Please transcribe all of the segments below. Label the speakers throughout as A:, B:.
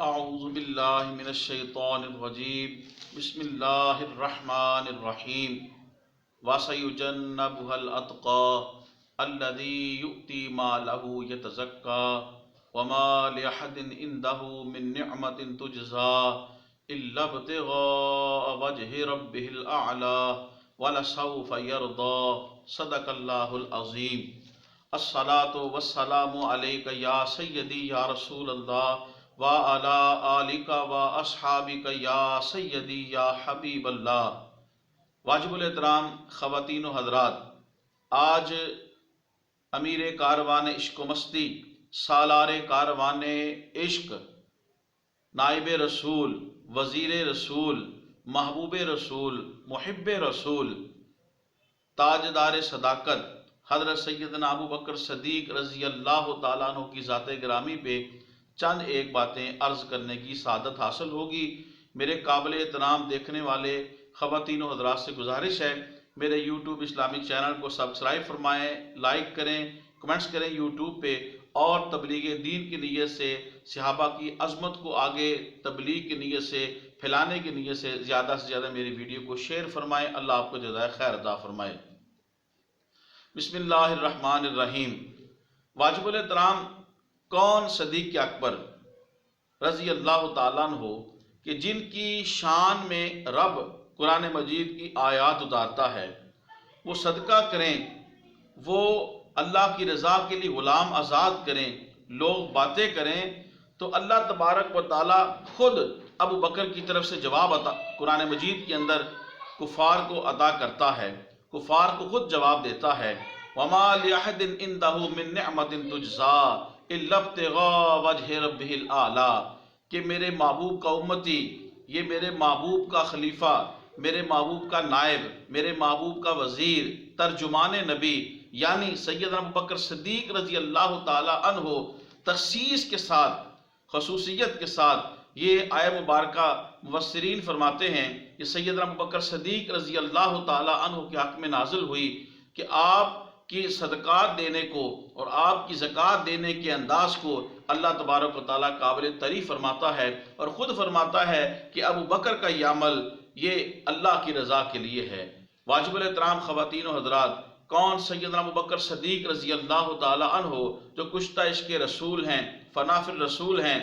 A: اعوذ باللہ من الشیطان الرجیم بسم اللہ الرحمن الرحیم وَسَيُجَنَّبُهَا الْأَتْقَى الَّذِي يُؤْتِي مَالَهُ يَتَزَكَّى وَمَا لِأَحَدٍ عِندَهُ مِن نِّعْمَةٍ تُجْزَى إِلَّا ابْتِغَاءَ وَجْهِ رَبِّهِ الْأَعْلَى وَلَسَوْفَ يَرْضَى صدق اللہ العظیم۔ الصلاۃ والسلام علیک یا سیدی یا رسول اللہ وعلی آلک واصحابک یا سیدی یا حبیب اللہ۔ واجب الاحترام خواتین و حضرات، آج امیر کاروان عشق و مستی، سالار کاروان عشق، نائب رسول، وزیر رسول، محبوب رسول، محب رسول، تاجدار صداقت حضرت سیدنا ابو بکر صدیق رضی اللہ تعالیٰ عنہ کی ذات گرامی پہ چند ایک باتیں عرض کرنے کی سعادت حاصل ہوگی۔ میرے قابل احترام دیکھنے والے خواتین و حضرات سے گزارش ہے، میرے یوٹیوب اسلامک چینل کو سبسکرائب فرمائیں، لائک کریں، کمنٹس کریں یوٹیوب پہ، اور تبلیغ دین کی نیت سے صحابہ کی عظمت کو آگے تبلیغ کی نیت سے پھیلانے کی نیت سے زیادہ میری ویڈیو کو شیئر فرمائیں۔ اللہ آپ کو جزائے خیر عطا فرمائے۔ بسم اللہ الرحمن الرحیم۔ واجب الاحترام کون صدیق اکبر رضی اللہ تعالیٰ عنہ کہ جن کی شان میں رب قرآن مجید کی آیات اتارتا ہے، وہ صدقہ کریں، وہ اللہ کی رضا کے لیے غلام آزاد کریں، لوگ باتیں کریں، تو اللہ تبارک و تعالیٰ خود ابو بکر کی طرف سے جواب قرآن مجید کے اندر کفار کو عطا کرتا ہے، کفار کو خود جواب دیتا ہے۔ وَمَا لِأَحَدٍ عِندَهُ مِن نِّعْمَةٍ تُجْزَى إِلَّا ابْتِغَاءَ وَجْهِ رَبِّهِ الْأَعْلَى کہ میرے محبوب کا امتی، یہ میرے محبوب کا خلیفہ، میرے محبوب کا نائب، میرے محبوب کا وزیر، ترجمان نبی یعنی سیدنا ابو بکر صدیق رضی اللہ تعالی عنہ تخصیص کے ساتھ، خصوصیت کے ساتھ یہ آیہ مبارکہ مفسرین فرماتے ہیں کہ سیدنا ابو بکر صدیق رضی اللہ تعالی عنہ کے حق میں نازل ہوئی کہ آپ کی صدقات دینے کو اور آپ کی زکوٰۃ دینے کے انداز کو اللہ تبارک و تعالیٰ قابل تعریف فرماتا ہے، اور خود فرماتا ہے کہ ابو بکر کا یہ عمل یہ اللہ کی رضا کے لیے ہے۔ واجب الاحترام خواتین و حضرات، کون سیدنا ابو بکر صدیق رضی اللہ تعالیٰ عنہ جو کشتہ عشق رسول ہیں، فنافر رسول ہیں۔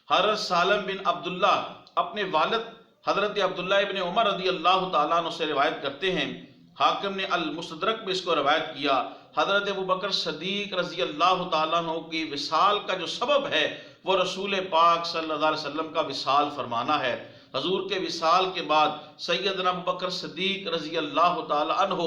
A: حضرت سالم بن عبداللہ اپنے والد حضرت عبداللہ ابن عمر رضی اللہ تعالیٰ عنہ سے روایت کرتے ہیں، حاکم نے المستدرک میں اس کو روایت کیا، حضرت ابو بکر صدیق رضی اللہ تعالیٰ عنہ کی وصال کا جو سبب ہے وہ رسول پاک صلی اللہ علیہ وسلم کا وصال فرمانا ہے۔ حضور کے وصال کے بعد سیدنا ابو بکر صدیق رضی اللہ تعالیٰ عنہ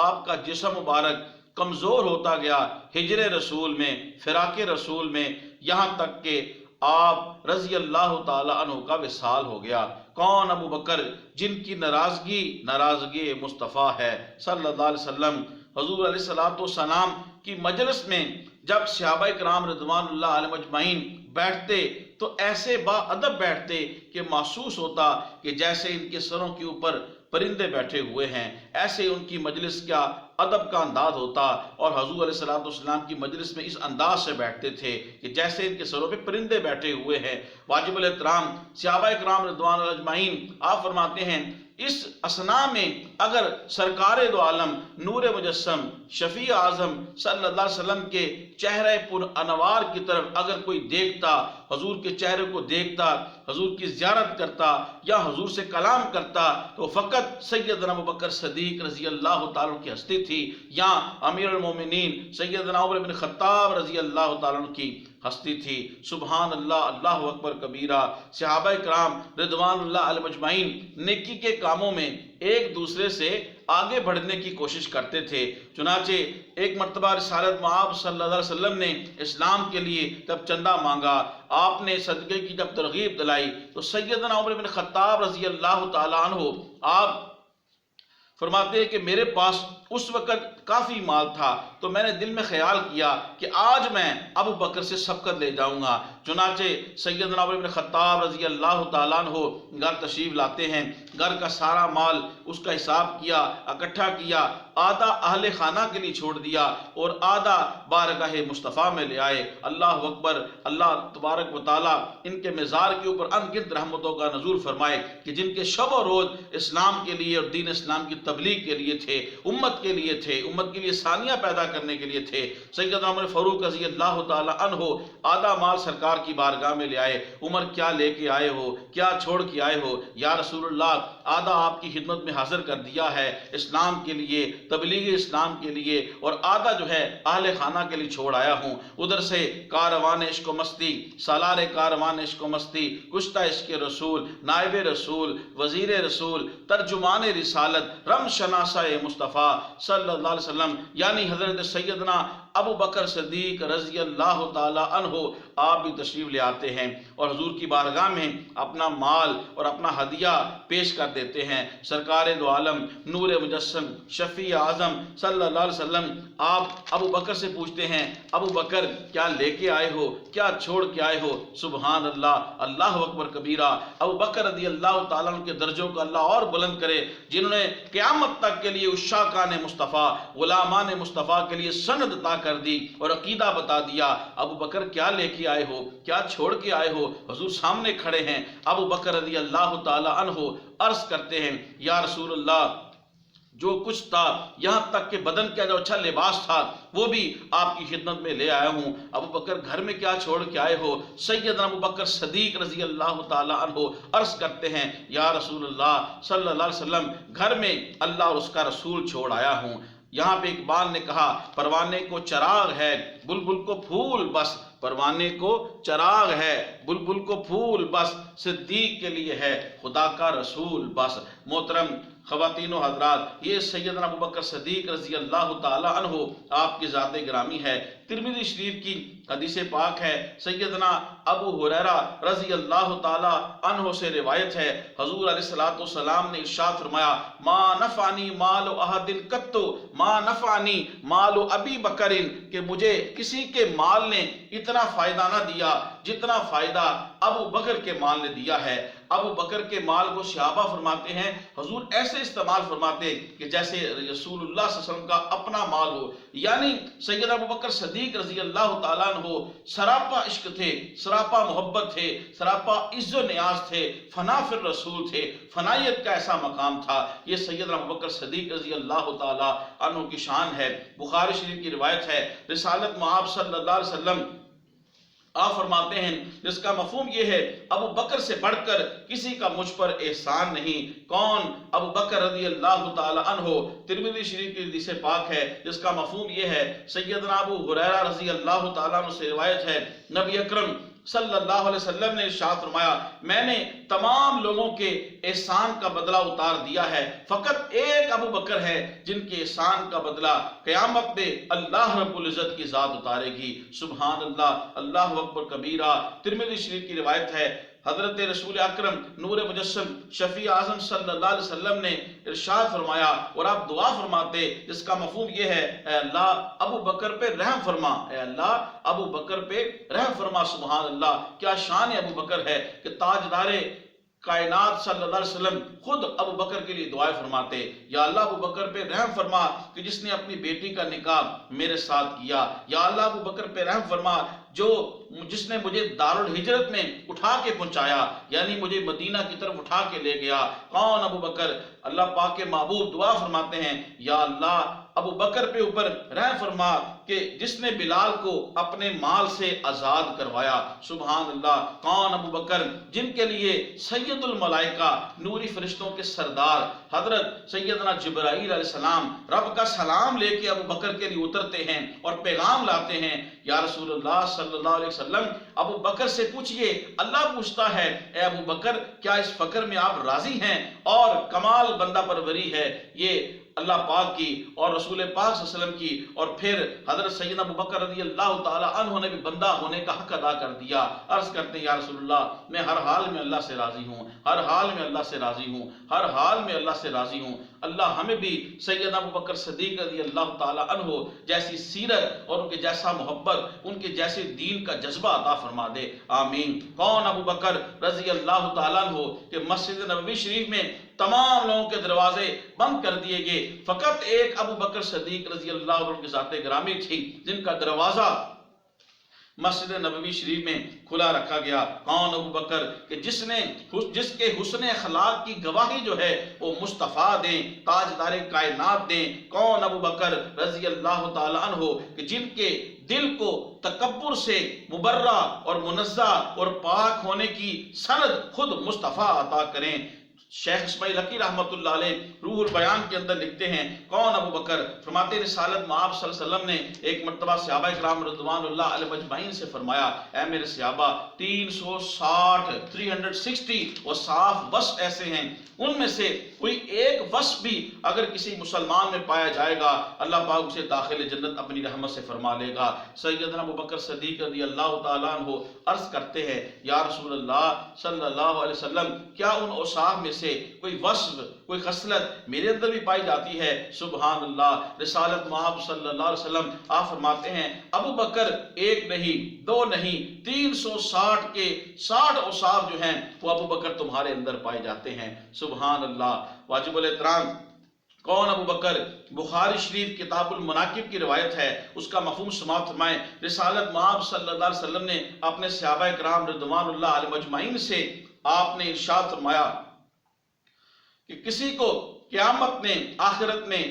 A: آپ کا جسم مبارک کمزور ہوتا گیا، ہجر رسول میں، فراق رسول میں، یہاں تک کہ آپ رضی اللہ تعالیٰ عنہ کا وصال ہو گیا۔ کون ابو بکر جن کی ناراضگی مصطفیٰ ہے صلی اللہ علیہ وسلم۔ حضور علیہ السلام کی مجلس میں جب صحابہ کرام رضوان اللہ علیہم اجمعین بیٹھتے تو ایسے با ادب بیٹھتے کہ محسوس ہوتا کہ جیسے ان کے سروں کے اوپر پرندے بیٹھے ہوئے ہیں، ایسے ان کی مجلس کا ادب کا انداز ہوتا، اور حضور علیہ السلام کی مجلس میں اس انداز سے بیٹھتے تھے کہ جیسے ان کے سروں پہ پرندے بیٹھے ہوئے ہیں۔ واجب الاحترام صحابہ کرام رضوان اللہ اجمعین آپ فرماتے ہیں اس اثنا میں اگر سرکار دو عالم نور مجسم شفیع اعظم صلی اللہ علیہ وسلم کے چہرے پر انوار کی طرف اگر کوئی دیکھتا، حضور کے چہرے کو دیکھتا، حضور کی زیارت کرتا یا حضور سے کلام کرتا، تو فقط سیدنا ابو بکر صدیق رضی اللہ تعالیٰ کی ہستی تھی، یا امیر المومنین سیدنا عمر بن خطاب رضی اللہ تعالیٰ کی ہستی تھی۔ سبحان اللہ، اللہ اکبر کبیرہ۔ صحابہ کرام رضوان اللہ علیہم اجمعین نیکی کے کاموں میں ایک دوسرے سے آگے بڑھنے کی کوشش کرتے تھے۔ چنانچہ ایک مرتبہ رسالت مآب صلی اللہ علیہ وسلم نے اسلام کے لیے جب چندہ مانگا، آپ نے صدقے کی جب ترغیب دلائی، تو سیدنا عمر بن خطاب رضی اللہ تعالیٰ عنہ آپ فرماتے ہیں کہ میرے پاس اس وقت کافی مال تھا، تو میں نے دل میں خیال کیا کہ آج میں ابو بکر سے سبقت لے جاؤں گا۔ چنانچہ سیدنا عمر بن خطاب رضی اللہ تعالیٰ عنہ گھر تشریف لاتے ہیں، گھر کا سارا مال اس کا حساب کیا، اکٹھا کیا، آدھا اہل خانہ کے لیے چھوڑ دیا اور آدھا بارگاہ مصطفیٰ میں لے آئے۔ اللہ اکبر، اللہ تبارک و تعالیٰ ان کے مزار کے اوپر انگنت رحمتوں کا نزول فرمائے کہ جن کے شب و روز اسلام کے لیے اور دین اسلام کی تبلیغ کے لیے تھے، امت کے لیے تھے، امت کے لیے ثانیہ پیدا کرنے کے لیے تھے۔ سیدنا عمر فاروق رضی اللہ تعالیٰ عنہ آدھا مال سرکار کی بارگاہ میں لے آئے۔ عمر کیا لے کے آئے ہو، کیا چھوڑ کے آئے ہو؟ یا رسول اللہ آدھا آپ کی خدمت میں حاضر کر دیا ہے اسلام کے لیے، تبلیغ اسلام کے لیے، اور آدھا جو ہے اہل خانہ کے لیے چھوڑ آیا ہوں۔ ادھر سے کاروان عشق و مستی، سالار کاروان عشق و مستی، کشتہ عشق رسول، نائب رسول، وزیر رسول، ترجمان رسالت، رم شناسہ مصطفیٰ صلی اللہ علیہ وسلم یعنی حضرت سیدنا ابو بکر صدیق رضی اللہ تعالی عنہ آپ بھی تشریف لے آتے ہیں اور حضور کی بارگاہ میں اپنا مال اور اپنا ہدیہ پیش کر دیتے ہیں۔ سرکار دو عالم نور مجسم شفیع اعظم صلی اللہ علیہ وسلم آپ ابو بکر سے پوچھتے ہیں، ابو بکر کیا لے کے آئے ہو، کیا چھوڑ کے آئے ہو؟ سبحان اللہ، اللہ اکبر کبیرہ۔ ابو بکر رضی اللہ تعالیٰ عنہ کے درجوں کو اللہ اور بلند کرے، جنہوں نے قیامت تک کے لیے عشاقان مصطفیٰ، غلامان مصطفیٰ کے لیے سند عطا کر دی اور عقیدہ بتا دیا۔ ابو بکر کیا لے کے آئے ہو، کیا چھوڑ کے آئے ہو؟ حضور سامنے کھڑے ہیں۔ ابو بکر رضی اللہ تعالی عنہ عرض کرتے ہیں، یا رسول اللہ جو کچھ تھا، یہاں تک کہ بدن کا جو اچھا لباس تھا وہ بھی آپ کی خدمت میں لے آیا ہوں۔ ابو بکر گھر میں کیا چھوڑ کے آئے ہو؟ سیدنا ابو بکر صدیق رضی اللہ تعالی عنہ عرض کرتے ہیں، یا رسول اللہ صلی اللہ علیہ وسلم گھر میں اللہ اور اس کا رسول چھوڑ آیا ہوں۔ یہاں پہ اقبال نے کہا، پروانے کو چراغ ہے بلبل کو پھول بس، پروانے کو چراغ ہے بلبل کو پھول بس، صدیق کے لیے ہے خدا کا رسول بس۔ محترم خواتین و حضرات، یہ سیدنا ابو بکر صدیق رضی اللہ تعالی عنہ آپ کی ذات گرامی ہے۔ ترمذی شریف کی حدیث پاک ہے، سیدنا ابو ہریرہ رضی اللہ تعالی عنہ سے روایت ہے، حضور علیہ السلام نے ارشاد فرمایا، ما نفعنی مال احد قط ما نفعنی مال ابی بکر، کہ مجھے کسی کے مال نے اتنا فائدہ نہ دیا جتنا فائدہ ابو بکر کے مال نے دیا ہے۔ ابو بکر کے مال کو صحابہ فرماتے ہیں، حضور ایسے استعمال فرماتے کہ جیسے رسول اللہ صلی اللہ علیہ وسلم کا اپنا مال ہو، یعنی سیدنا ابو بکر صدیق رضی اللہ تعالیٰ عنہ سراپا عشق تھے، سراپا محبت تھے، سراپا عز و نیاز تھے، فنا فی الرسول تھے، فنائیت کا ایسا مقام تھا۔ یہ سیدنا ابو بکر صدیق رضی اللہ تعالیٰ عنہ کی شان ہے۔ بخاری شریف کی روایت ہے، رسالت مآب صلی اللہ علیہ وسلم آپ فرماتے ہیں، جس کا مفہوم یہ ہے، ابو بکر سے بڑھ کر کسی کا مجھ پر احسان نہیں۔ کون؟ ابو بکر رضی اللہ تعالی عنہ۔ ترمذی شریف کی حدیث پاک ہے، جس کا مفہوم یہ ہے، سیدنا ابو ہریرہ رضی اللہ تعالیٰ عنہ سے روایت ہے، نبی اکرم صلی اللہ علیہ وسلم نے ارشاد فرمایا، میں نے تمام لوگوں کے احسان کا بدلہ اتار دیا ہے، فقط ایک ابو بکر ہے جن کے احسان کا بدلہ قیامت میں اللہ رب العزت کی ذات اتارے گی۔ سبحان اللہ، اللہ اکبر کبیرہ۔ ترمذی شریف کی روایت ہے، حضرت رسول اکرم نور مجسم شفیع اعظم صلی اللہ علیہ وسلم نے ارشاد فرمایا اور آپ دعا فرماتے، جس کا مفہوم یہ ہے، اے اللہ ابو بکر پہ رحم فرما، اے اللہ ابو بکر پہ رحم فرما۔ سبحان اللہ، کیا شان ابو بکر ہے کہ تاجدار کائنات صلی اللہ علیہ وسلم خود ابو بکر کے لیے دعائیں فرماتے، یا اللہ ابو بکر پہ رحم فرما کہ جس نے اپنی بیٹی کا نکاح میرے ساتھ کیا، یا اللہ ابو بکر پہ رحم فرما جس نے مجھے دارالہجرت میں اٹھا کے پہنچایا، یعنی مجھے مدینہ کی طرف اٹھا کے لے گیا۔ کون؟ ابو بکر۔ اللہ پاک کے محبوب دعا فرماتے ہیں، یا اللہ ابو بکر پہ اوپر رحم فرما کہ جس نے بلال کو اپنے مال سے آزاد کروایا۔ سبحان اللہ۔ کون؟ ابو بکر، جن کے لیے سید الملائکہ نوری فرشتوں کے سردار حضرت سیدنا جبرائیل علیہ السلام رب کا سلام لے کے ابو بکر کے لیے اترتے ہیں اور پیغام لاتے ہیں، یا رسول اللہ صلی اللہ علیہ وسلم ابو بکر سے پوچھئے، اللہ پوچھتا ہے، اے ابو بکر کیا اس فقر میں آپ راضی ہیں؟ اور کمال بندہ پروری ہے یہ اللہ پاک کی اور رسول پاک صلی اللہ علیہ وسلم کی، اور پھر حضرت سیدنا ابو بکر رضی اللہ تعالی عنہ نے بھی بندہ ہونے کا حق ادا کر دیا۔ عرض کرتے ہیں، یا رسول اللہ میں ہر حال میں اللہ سے راضی ہوں، ہر حال میں اللہ سے راضی ہوں، ہر حال میں اللہ سے راضی ہوں۔ اللہ ہمیں بھی سیدنا ابو بکر صدیق رضی اللہ تعالی عنہ جیسی سیرت اور ان کے جیسا محبت، ان کے جیسے دین کا جذبہ عطا فرما دے، آمین۔ کون ابو بکر رضی اللہ تعالیٰ عنہ کہ مسجد نبوی شریف میں تمام لوگوں کے دروازے بند کر دیے گئے، فقط ایک ابو بکر صدیق رضی اللہ عنہ کی ذات گرامی تھی جن کا دروازہ مسجد نبوی شریف میں کھلا رکھا گیا۔ کون ابو بکر کہ جس کے حسن اخلاق کی گواہی جو ہے وہ مصطفیٰ دیں، تاجدار کائنات دیں۔ کون ابو بکر رضی اللہ تعالی عنہ کہ جن کے دل کو تکبر سے مبرہ اور منزہ اور پاک ہونے کی سند خود مصطفیٰ عطا کریں۔ شیخ اسماعیل حقی رحمۃ اللہ علیہ روح البیان کے اندر لکھتے ہیں کون ابو بکر، فرماتے ہیں رسالت میں آپ صلی اللہ علیہ وسلم نے ایک مرتبہ صحابہ کرام رضوان اللہ علیہ مجمعین سے فرمایا، اے میرے صحابہ 360 وصاف وصف ایسے ہیں، ان میں سے کوئی ایک وصف بھی اگر کسی مسلمان میں پایا جائے گا اللہ پاک اسے داخل جنت اپنی رحمت سے فرما لے گا۔ سیدنا ابو بکر صدیق رضی اللہ تعالیٰ عنہ عرض کرتے ہیں یا رسول اللہ صلی اللہ علیہ وسلم کیا ان اوصاف میں سے کوئی وصف کوئی خصلت میرے اندر بھی پائی جاتی ہے؟ سبحان اللہ۔ رسالت محمد صلی اللہ علیہ وسلم آپ فرماتے ہیں ابو بکر ایک نہیں دو نہیں 360 کے 60 اوصاف جو ہیں وہ ابو بکر تمہارے اندر پائے جاتے ہیں۔ سبحان اللہ۔ واجب الاحترام کون ابو بکر، بخاری شریف کتاب المناقب کی روایت ہے، اس کا مفہوم سماعت فرمائیں۔ رسالت محمد صلی اللہ علیہ وسلم نے اپنے صحابہ کرام رضوان اللہ علیہ مجمعین سے آپ نے ارشاد فرمایا کہ کسی کو قیامت میں آخرت میں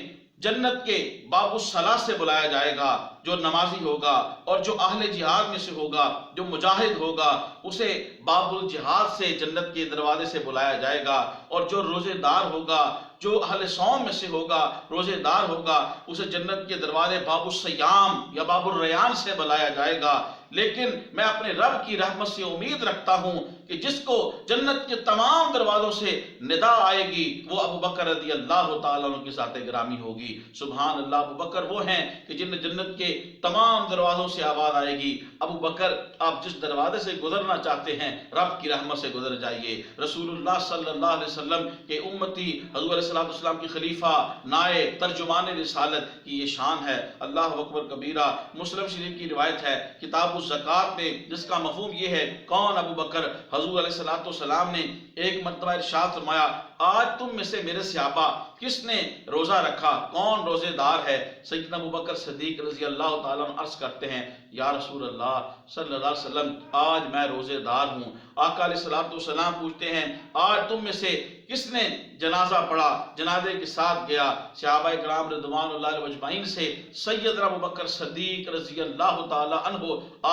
A: جنت کے باب الصلاح سے بلایا جائے گا، جو نمازی ہوگا اور جو اہل جہاد میں سے ہوگا، جو مجاہد ہوگا اسے باب الجہاد سے جنت کے دروازے سے بلایا جائے گا، اور جو روزے دار ہوگا، جو اہل صوم میں سے ہوگا، روزے دار ہوگا، اسے جنت کے دروازے باب الصیام یا باب الریان سے بلایا جائے گا۔ لیکن میں اپنے رب کی رحمت سے امید رکھتا ہوں کہ جس کو جنت کے تمام دروازوں سے ندا آئے گی وہ ابو بکر رضی اللہ تعالیٰ عنہ کی ذات گرامی ہوگی۔ سبحان اللہ۔ ابو بکر وہ ہیں کہ جن جنت کے تمام دروازوں سے آواز آئے گی ابو بکر آپ جس دروازے سے گزرنا چاہتے ہیں رب کی رحمت سے گزر جائیے۔ رسول اللہ صلی اللہ علیہ وسلم کے امتی حضور علیہ السلام کی خلیفہ نائب ترجمان رسالت کی یہ شان ہے۔ اللہ اکبر کبیرہ۔ مسلم شریف کی روایت ہے کتاب الزکوٰۃ میں جس کا مفہوم یہ ہے کون ابو بکر، حضور علیہ السلام نے ایک مرتبہ ارشاد فرمایا آج تم میں سے میرے صحابہ کس نے روزہ رکھا؟ کون روزے دار ہے؟ سیدنا ابو بکر صدیق رضی اللہ تعالیٰ عنہ عرض کرتے ہیں یا رسول اللہ صلی اللہ علیہ وسلم آج میں روزے دار ہوں۔ آقا علیہ السلام پوچھتے ہیں آج تم میں سے کس نے جنازہ پڑھا، جنازے کے ساتھ گیا؟ صحابہ کرام رضوان اللہ علیہ مجمعین سے سیدنا ابو بکر صدیق رضی اللہ تعالی عنہ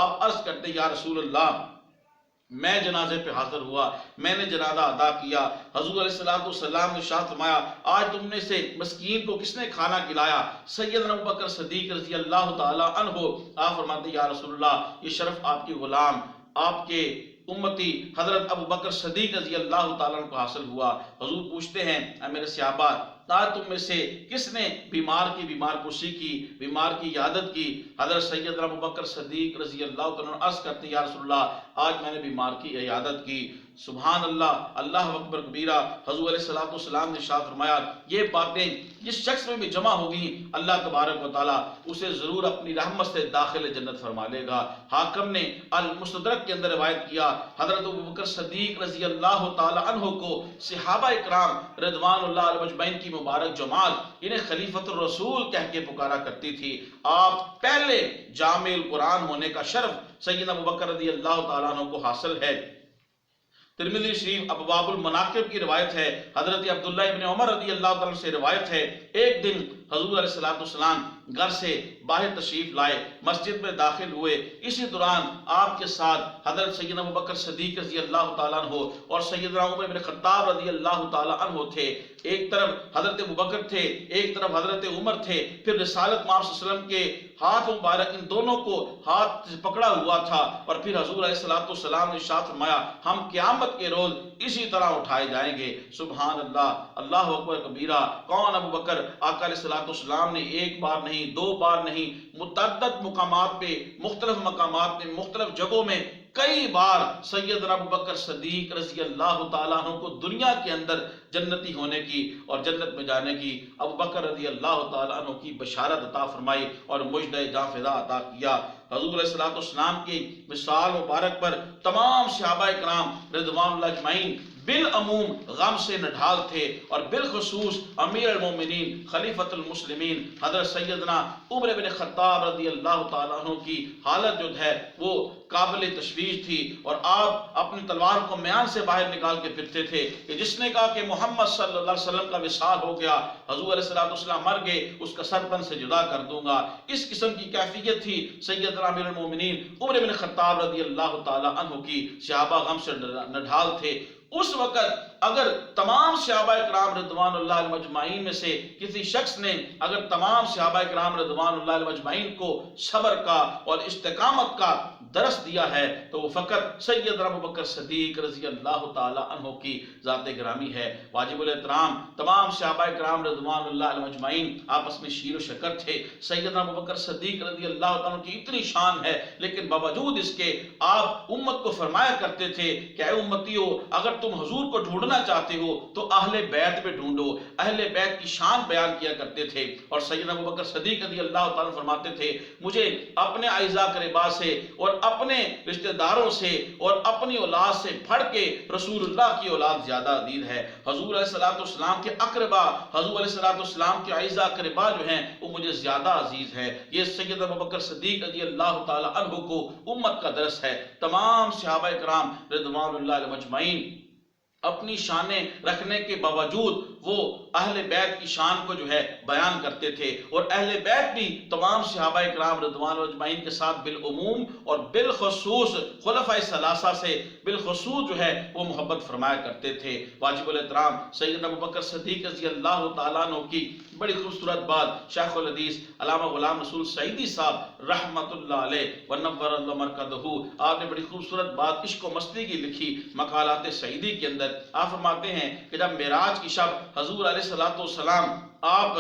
A: آپ عرض کرتے یا رسول اللہ میں جنازے پہ حاضر ہوا، میں نے جنازہ ادا کیا۔ حضور علیہ السلام نے ارشاد فرمایا آج تم نے سے مسکین کو کس نے کھانا کھلایا؟ سیدنا ابو بکر صدیق رضی اللہ تعالی عنہ آپ فرماتے یا رسول اللہ یہ شرف آپ کی غلام آپ کے امتی حضرت ابو بکر صدیق رضی اللہ تعالیٰ عنہ کو حاصل ہوا۔ حضور پوچھتے ہیں اے میرے صحابہ آج تم میں سے کس نے بیمار پرسی کی، بیمار کی عیادت کی؟ حضرت سیدنا ابو بکر صدیق رضی اللہ تعالیٰ عنہ عرض کرتے یا رسول اللہ آج میں نے بیمار کی عیادت کی۔ سبحان اللہ۔ اللہ اکبر کبیرہ۔ حضور علیہ السلام نے ارشاد فرمایا یہ باتیں جس شخص میں بھی جمع ہوگی اللہ تبارک و تعالیٰ اسے ضرور اپنی رحمت سے داخل جنت فرما لے گا۔ حاکم نے المستدرک کے اندر روایت کیا حضرت ابو بکر صدیق رضی اللہ تعالی عنہ کو صحابہ اکرام رضوان اللہ علیہ مجمعین کی مبارک جماعت انہیں خلیفۃ الرسول کہہ کے پکارا کرتی تھی۔ آپ پہلے جامع القرآن ہونے کا شرف سیدنا ابو بکر رضی اللہ تعالیٰ عنہ کو حاصل ہے۔ ترمذی شریف ابواب المناقب کی روایت ہے، حضرت عبداللہ ابن عمر رضی اللہ تعالیٰ سے روایت ہے ایک دن حضور علیہ السلام گھر سے باہر تشریف لائے، مسجد میں داخل ہوئے، اسی دوران آپ کے ساتھ حضرت سیدنا ابو بکر صدیق رضی اللہ تعالیٰ عنہ اور سیدنا عمر بن خطاب رضی اللہ تعالیٰ عنہ تھے۔ ایک طرف حضرت ابو بکر تھے، ایک طرف حضرت عمر تھے، پھر رسالت محمد صلی اللہ علیہ وسلم کے ہاتھ مبارک ان دونوں کو ہاتھ سے پکڑا ہوا تھا، اور پھر حضور علیہ السلام نے ارشاد فرمایا ہم قیامت کے روز اسی طرح اٹھائے جائیں گے۔ سبحان اللہ۔ اللہ اکبر کبیرہ۔ کون ابو بکر؟ آقا علیہ السلام نے ایک بار نہیں نہیں، 2 بار نہیں، متعدد مقامات پہ، مختلف مقامات میں، مختلف جگہوں میں کئی بار سیدنا ابو بکر صدیق رضی اللہ تعالیٰ عنہ کو دنیا کے اندر جنتی ہونے کی اور جنت میں جانے کی، ابو بکر رضی اللہ تعالیٰ عنہ کی بشارت عطا فرمائی اور مجدہ جاں فضا عطا کیا۔ حضور علیہ السلام کی مثال مبارک پر تمام صحابہ کرام رضوان اللہ اجمعین بالعموم غم سے نڈھال تھے، اور بالخصوص امیر المومنین خلیفۃ المسلمین حضرت سیدنا عمر بن خطاب رضی اللہ تعالیٰ عنہ کی حالت جو ہے وہ قابل تشویش تھی، اور آپ اپنی تلوار کو میان سے باہر نکال کے پھرتے تھے کہ جس نے کہا کہ محمد صلی اللہ علیہ وسلم کا وصال ہو گیا، حضور علیہ السلام مر گئے، اس کا سر تن سے جدا کر دوں گا۔ اس قسم کی کیفیت تھی سیدنا امیر المومنین عمر بن خطاب رضی اللہ تعالیٰ عنہ کی۔ صحابہ غم سے نڈھال تھے۔ اس وقت اگر تمام صحابہ کرام رضوان اللہ علیہم اجمعین میں سے کسی شخص نے اگر تمام صحابہ کرام رضوان اللہ علیہم اجمعین کو صبر کا اور استقامت کا درس دیا ہے تو وہ فقط سیدنا ابو بکر صدیق رضی اللہ تعالی عنہ کی ذات گرامی ہے۔ واجب الاحترام تمام صحابہ کرام رضوان اللہ علیہم اجمعین آپس میں شیر و شکر تھے۔ سیدنا ابو بکر صدیق رضی اللہ تعالیٰ عنہ کی اتنی شان ہے، لیکن باوجود اس کے آپ امت کو فرمایا کرتے تھے کہ اے امتیو، اگر تم حضور کو ڈھونڈنا چاہتے ہو تو اہل بیت پہ ڈھونڈو۔ اہل بیت کی شان بیان کیا کرتے تھے، اور سیدنا ابو بکر صدیق رضی اللہ تعالیٰ فرماتے تھے مجھے اپنے اعزاء قربا سے اور اپنے رشتہ داروں سے اور اپنی اولاد سے بڑھ کے رسول اللہ کی اولاد زیادہ عزیز ہے۔ حضور علیہ السلام کے اقربا، حضور علیہ السلام کے اعزاء قربا جو ہیں وہ مجھے زیادہ عزیز ہے۔ یہ سیدنا ابو بکر صدیق رضی اللہ تعالی عنہ کو امت کا درس ہے۔ تمام صحابہ کرام رضوان اللہ علیہم اجمعین اپنی شانیں رکھنے کے باوجود وہ اہل بیت کی شان کو جو ہے بیان کرتے تھے، اور اہل بیت بھی تمام صحابہ کرام رضوان اجمعین کے ساتھ بالعموم اور بالخصوص خلفائے ثلاثہ سے بالخصوص جو ہے وہ محبت فرمایا کرتے تھے۔ واجب الاحترام سیدنا ابو بکر صدیق رضی اللہ تعالیٰ عنہ کی بڑی خوبصورت بات شیخ الحدیث علامہ غلام رسول سعیدی صاحب رحمت اللہ علیہ ونور اللہ مرکزہ، آپ نے بڑی خوبصورت بات عشق و مستی کی لکھی مقالات سعیدی کے اندر۔ آپ فرماتے ہیں کہ جب معراج کی شب حضور علیہ السلام آپ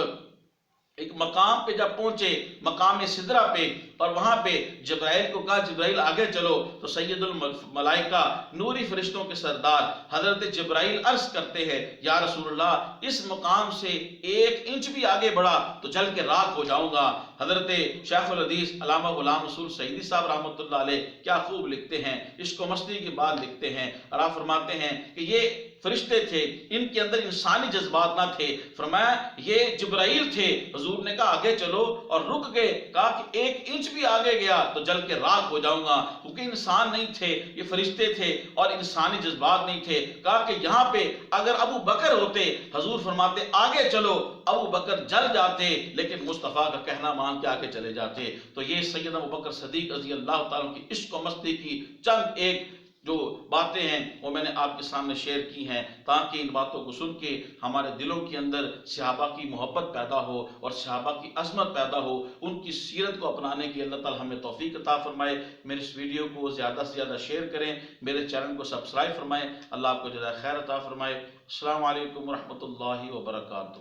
A: ایک مقام پہ جب پہنچے، مقام سدرہ پہ، اور وہاں پہ جبرائیل کو کہا جبرائیل آگے چلو، تو سید الملائکہ نوری فرشتوں کے سردار حضرت جبرائیل عرض کرتے ہیں یا رسول اللہ اس مقام سے 1 انچ بھی آگے بڑھا تو جل کے راکھ ہو جاؤں گا۔ حضرت شیخ الحدیث علامہ غلام رسول سعیدی صاحب رحمۃ اللہ علیہ کیا خوب لکھتے ہیں، عشق و مستی کی بات لکھتے ہیں، اور آپ فرماتے ہیں کہ یہ فرشتے تھے، ان کے اندر انسانی جذبات نہ تھے۔ فرمایا یہ جبرائیل تھے، حضور نے کہا آگے چلو اور رک گئے، کہا کہ 1 انچ بھی آگے گیا تو جل کے راکھ ہو جاؤں گا، کیونکہ انسان نہیں تھے، یہ فرشتے تھے اور انسانی جذبات نہیں تھے۔ کہا کہ یہاں پہ اگر ابو بکر ہوتے، حضور فرماتے آگے چلو، ابو بکر جل جاتے، لیکن مصطفیٰ کا کہنا مان کے آگے چلے جاتے۔ تو یہ سیدنا ابو بکر صدیق رضی اللہ تعالیٰ کی عشق و مستی کی چند ایک جو باتیں ہیں وہ میں نے آپ کے سامنے شیئر کی ہیں، تاکہ ان باتوں کو سن کے ہمارے دلوں کے اندر صحابہ کی محبت پیدا ہو اور صحابہ کی عظمت پیدا ہو، ان کی سیرت کو اپنانے کی اللہ تعالی ہمیں توفیق عطا فرمائے۔ میرے اس ویڈیو کو زیادہ سے زیادہ شیئر کریں، میرے چینل کو سبسکرائب فرمائیں۔ اللہ آپ کو جزائے خیر عطا فرمائے۔ السلام علیکم ورحمۃ اللہ وبرکاتہ۔